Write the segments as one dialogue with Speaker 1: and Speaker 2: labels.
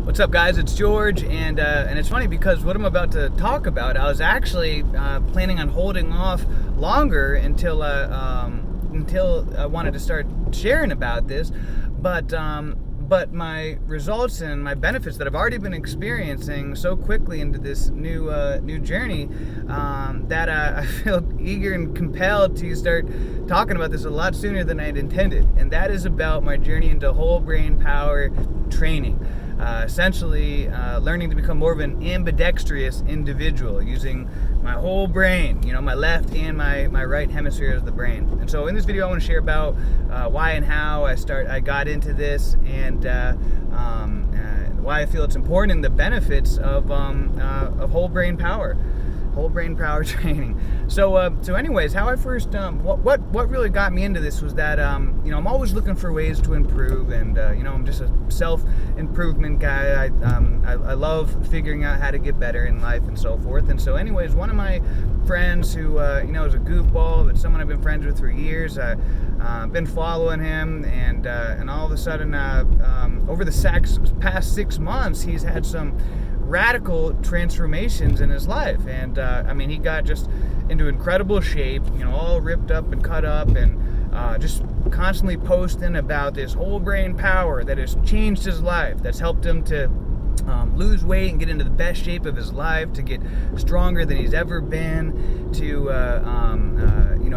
Speaker 1: What's up, guys? It's George, and it's funny because what I'm about to talk about, I was actually planning on holding off longer until I wanted to start sharing about this, but my results and my benefits that I've already been experiencing so quickly into this new journey that I feel eager and compelled to start talking about this a lot sooner than I'd intended, and that is about my journey into whole brain power training. Essentially learning to become more of an ambidextrous individual using my whole brain, my left and my right hemisphere of the brain. And so in this video I want to share about why and how I got into this, and why I feel it's important, and the benefits of whole brain power training. So anyways, how I first what really got me into this was that I'm always looking for ways to improve, and I'm just a self-improvement guy. I love figuring out how to get better in life and so forth. And so anyways, one of my friends who is a goofball, but someone I've been friends with for years, I've been following him, and all of a sudden over the past 6 months he's had some radical transformations in his life, and he got just into incredible shape, all ripped up and cut up, and just constantly posting about this whole brain power that has changed his life, that's helped him to lose weight and get into the best shape of his life, to get stronger than he's ever been, to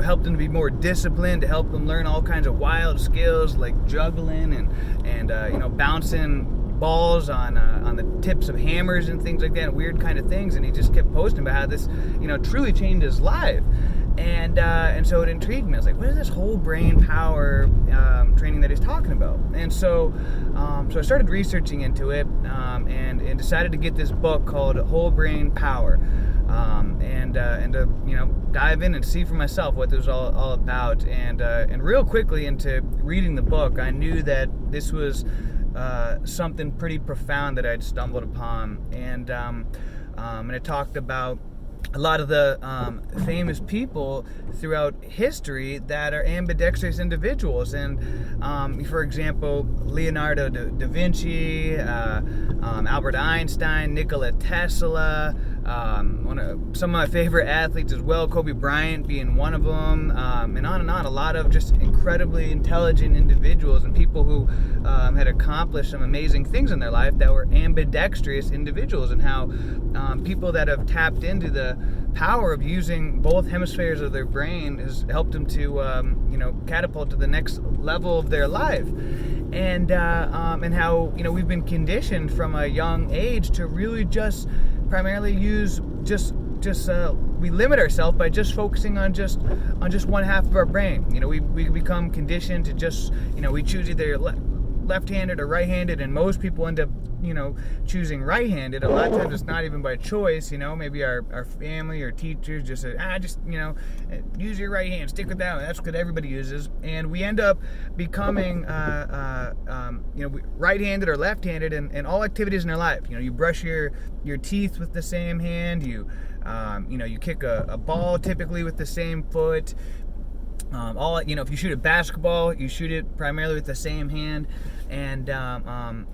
Speaker 1: help him to be more disciplined, to help him learn all kinds of wild skills like juggling and bouncing balls on the tips of hammers and things like that, weird kind of things. And he just kept posting about how this truly changed his life, and so it intrigued me. I was like, what is this whole brain power training that he's talking about? And so I started researching into it, and decided to get this book called Whole Brain Power, and to dive in and see for myself what this was all about. And real quickly into reading the book, I knew that this was something pretty profound that I'd stumbled upon, and it talked about a lot of the famous people throughout history that are ambidextrous individuals, and for example, Leonardo da Vinci, Albert Einstein, Nikola Tesla, some of my favorite athletes as well, Kobe Bryant being one of them, and on, a lot of just incredibly intelligent individuals and people who had accomplished some amazing things in their life that were ambidextrous individuals, and how people that have tapped into the power of using both hemispheres of their brain has helped them to catapult to the next level of their life, and how we've been conditioned from a young age to really just primarily use we limit ourselves by just focusing on just one half of our brain. We become conditioned to just we choose either left-handed or right-handed, and most people end up choosing right-handed. A lot of times it's not even by choice. Maybe our family or teachers just say, use your right hand, stick with that one, that's what everybody uses, and we end up becoming right-handed or left-handed in all activities in our life. You brush your teeth with the same hand, you kick a ball typically with the same foot. If you shoot a basketball, you shoot it primarily with the same hand, and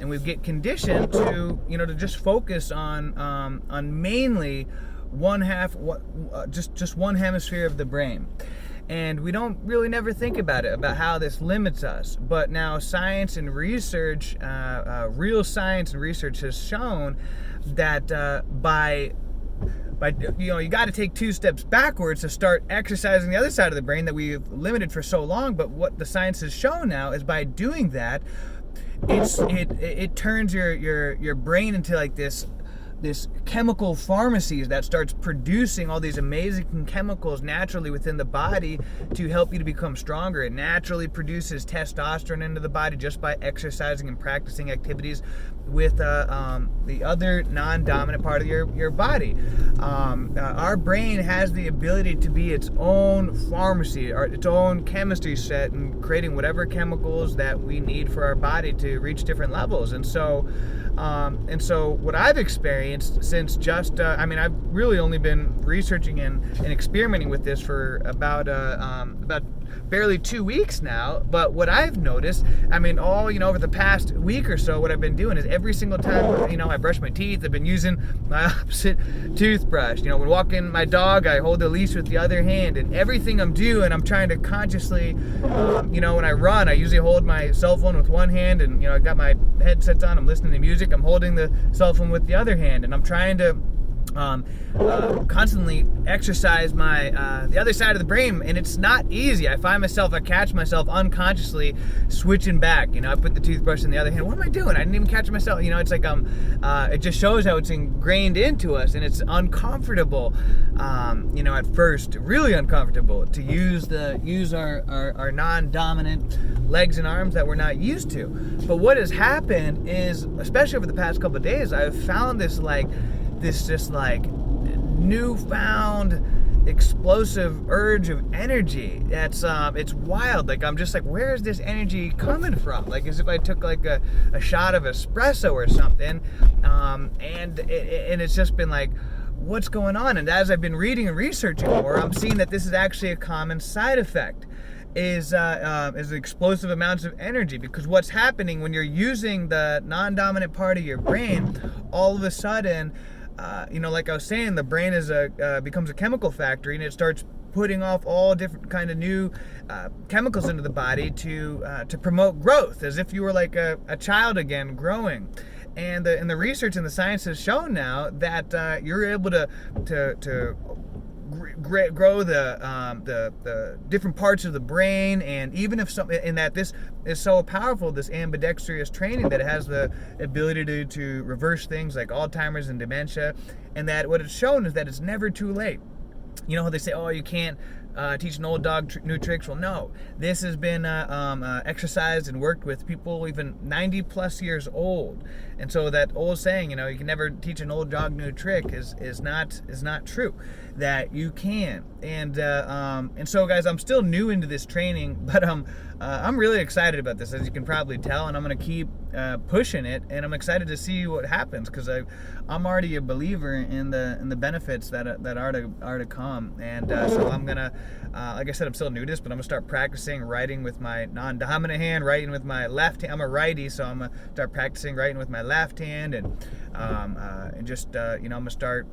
Speaker 1: we get conditioned to just focus on mainly one half, just one hemisphere of the brain, and we don't really never think about how this limits us. But now science and research, real science and research has shown that you got to take 2 steps backwards to start exercising the other side of the brain that we've limited for so long. But what the science has shown now is by doing that, it turns your brain into like this chemical pharmacy that starts producing all these amazing chemicals naturally within the body to help you to become stronger. It naturally produces testosterone into the body just by exercising and practicing activities with the other non-dominant part of your body. Our brain has the ability to be its own pharmacy, or its own chemistry set, and creating whatever chemicals that we need for our body to reach different levels. And so what I've experienced since I've really only been researching and experimenting with this for about barely 2 weeks now. But what I've noticed, I mean, over the past week or so, what I've been doing is every single time, I brush my teeth, I've been using my opposite toothbrush. When walking my dog, I hold the leash with the other hand, and everything I'm doing, I'm trying to consciously, when I run, I usually hold my cell phone with one hand, and, I got my headsets on, I'm listening to music, I'm holding the cell phone with the other hand, and I'm trying to constantly exercise my the other side of the brain, and it's not easy. I catch myself unconsciously switching back. I put the toothbrush in the other hand. What am I doing? I didn't even catch myself. It's like it just shows how it's ingrained into us, and it's uncomfortable. At first, really uncomfortable to use our non-dominant legs and arms that we're not used to. But what has happened is, especially over the past couple of days, I've found this newfound explosive urge of energy. That's it's wild. Like, I'm just like, where is this energy coming from? Like, as if I took like a shot of espresso or something, and it's just been like, what's going on? And as I've been reading and researching more, I'm seeing that this is actually a common side effect. Is explosive amounts of energy, because what's happening when you're using the non-dominant part of your brain, all of a sudden, like I was saying, the brain becomes a chemical factory, and it starts putting off all different kind of new chemicals into the body to promote growth, as if you were like a child again, growing. And the research and the science has shown now that you're able to grow the different parts of the brain, and even if that this is so powerful, this ambidextrous training, that it has the ability to reverse things like Alzheimer's and dementia, and that what it's shown is that it's never too late. How they say, oh, you can't teach an old dog new tricks. Well, no, this has been exercised and worked with people even 90 plus years old, and so that old saying, you can never teach an old dog new trick is not true. That you can, and so, guys, I'm still new into this training, but I'm really excited about this, as you can probably tell, and I'm gonna keep pushing it, and I'm excited to see what happens, because I'm already a believer in the benefits that are to come, and so I'm gonna, like I said, I'm still new to this, but I'm gonna start practicing writing with my non-dominant hand, writing with my left hand. I'm a righty, so I'm gonna start practicing writing with my left hand, and just I'm gonna start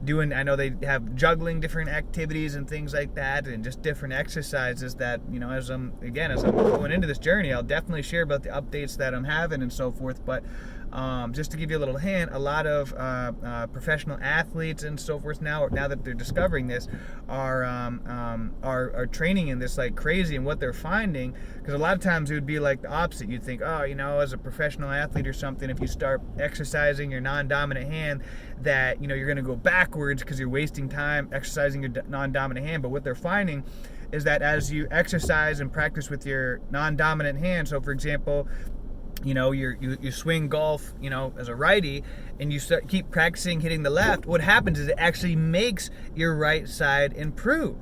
Speaker 1: doing, I know they have juggling different activities and things like that, and just different exercises that, as I'm going into this journey, I'll definitely share about the updates that I'm having and so forth. But just to give you a little hint, a lot of professional athletes and so forth now that they're discovering this are training in this like crazy, and what they're finding, because a lot of times it would be like the opposite. You'd think, as a professional athlete or something, if you start exercising your non-dominant hand, that you're going to go backwards because you're wasting time exercising your non-dominant hand. But what they're finding is that as you exercise and practice with your non-dominant hand, so for example, you swing golf, as a righty, and you keep practicing hitting the left, what happens is it actually makes your right side improve.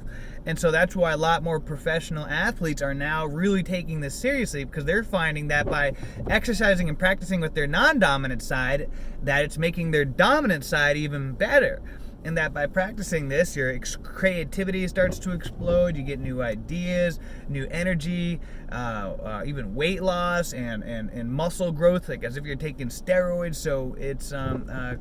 Speaker 1: And so that's why a lot more professional athletes are now really taking this seriously, because they're finding that by exercising and practicing with their non-dominant side, that it's making their dominant side even better. And that by practicing this, your creativity starts to explode. You get new ideas, new energy, even weight loss and muscle growth, like as if you're taking steroids. So it's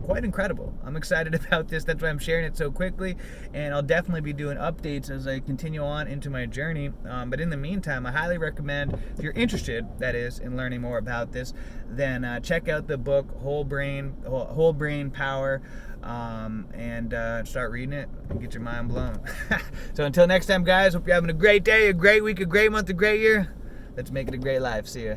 Speaker 1: quite incredible. I'm excited about this. That's why I'm sharing it so quickly. And I'll definitely be doing updates as I continue on into my journey. But in the meantime, I highly recommend, if you're interested, that is, in learning more about this, then check out the book Whole Brain Power. And start reading it and get your mind blown. So until next time, guys, hope you're having a great day, a great week, a great month, a great year. Let's make it a great life. See ya.